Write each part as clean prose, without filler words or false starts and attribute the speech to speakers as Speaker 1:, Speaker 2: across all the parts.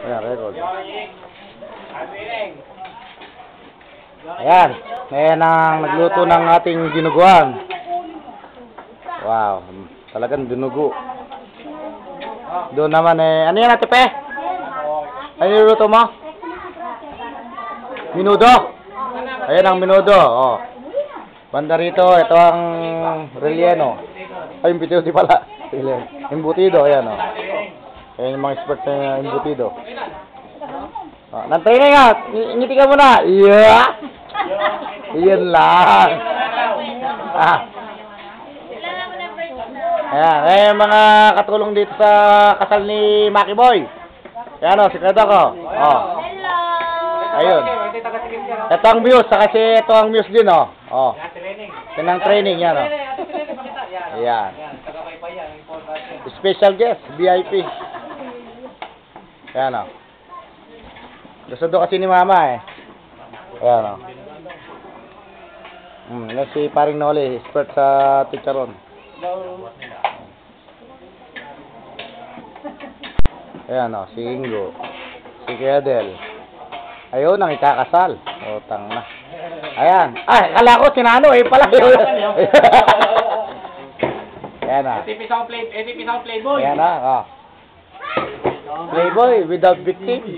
Speaker 1: Ayan, record. Ayan. Ayan ang nagluto ng ating dinuguan. Wow. Talagang dinugo. Doon naman ano yan, Ate Pe? Ano niluluto mo? Minudo. Ayan ang minudo. Oh. Banda rito, ito ang relleno. Ay, imbutido di pala. Imbutido, ayan o. Ayan yung mga expert sa imbutido. Oh, nantay nga. Ngiti ka muna. Yeah. Iyan lang. Ayan, ayan mga katulong dito sa kasal ni Maki Boy. Ayan o, sikreto ko. Oh. Ayun. Ito ang views, kasi ito ang views din o. Oh. Ito ang training, yan o. Ayan. Special guest, VIP. Ayan o. Gusto doon kasi ni Mama eh. Ayan o. Yan si Paring Noli, expert sa chicharon. Ayan o, si Ingo. Si Kedel. Ayun ang ikakasal. O, tang na. Ayan. Ay, kala ko sinano eh pala. Ayan na.
Speaker 2: ATP sa Playboy.
Speaker 1: Ayan na. Oh. Playboy without victim.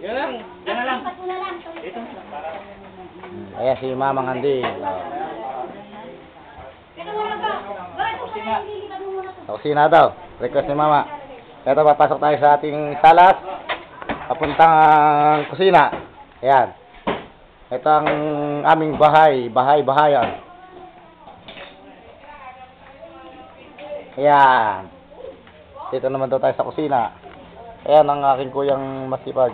Speaker 2: Yan lang. Yan lang.
Speaker 1: Ayan si Mamang Andy. Sa kusina daw. Request ni Mama. Ito, papasok tayo sa ating salas. Papuntang kusina. Ayan. Ito ang aming bahay. Bahay-bahayan. Ayan. Dito naman daw tayo sa kusina. Ayan ang aking kuyang masipag.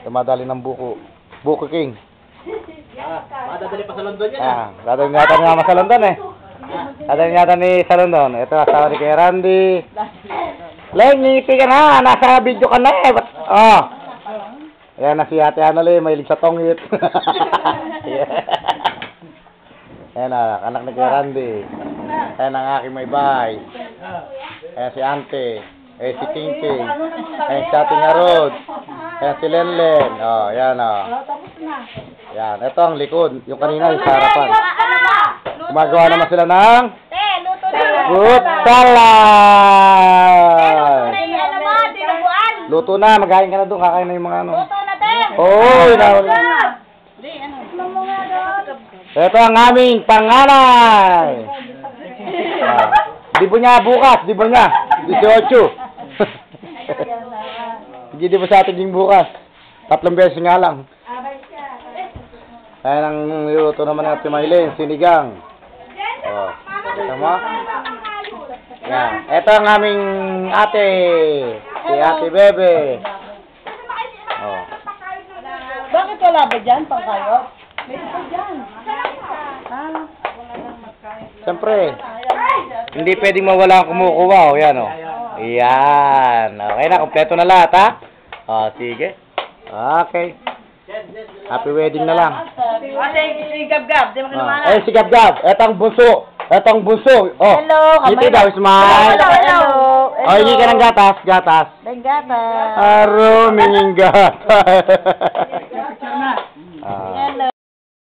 Speaker 1: Tumadali ng buko. Buko King.
Speaker 2: Madadali pa sa London yan.
Speaker 1: Ayan. Dadali natin nga sa London eh. Dadali natin ni sa London. Ito, asawa ni kay Randy. Leng, ngiti ka na. Nasa video ka na eh. Oh. Ayan na si Ate Anole. May sa tongit. Ayan na. Anak ni kay Randy. Ayan ang aking may bahay. Ayan si Ante. Ayan si King King. Ayan si Ate Ngarod. Ayan si Lenlen. Oh, ayan oh. Ayan. Ito ang likod. Yung kanina yung sa harapan. Gumagawa naman sila ng fruit salad. Luto na. Magahin ka na doon. Kakain na yung mga ano.
Speaker 3: Luto na, te.
Speaker 1: Oo. Ito ang aming panganay. Dibo niya bukas. Dibo niya. 18. Hindi ba sa atin yung bukas? 3 beses nga lang. Ayan ang niluto naman natin Maylin. Sinigang. Oh. Ito mo? Yan. Ito ang aming ate. Si Ate Bebe. Oh.
Speaker 3: Bakit wala ba dyan, pangkayot? Meron pa dyan.
Speaker 1: Siyempre. Hindi pwedeng mawala ang kumukuha. O, yan o. Yan. Okay na. Kompleto na lahat ha. O, sige. Okay. Happy wedding na lang.
Speaker 3: Si Gab-Gab. Di mo kinumana.
Speaker 1: Si Gab-Gab. Etong bunso. Etong bunso. Oh.
Speaker 3: Hello.
Speaker 1: Ngiti daw, smile.
Speaker 3: Hello.
Speaker 1: O, hindi ka ng gatas. Gatas.
Speaker 3: Gatas.
Speaker 1: Aro, minging gatas.
Speaker 3: Hello.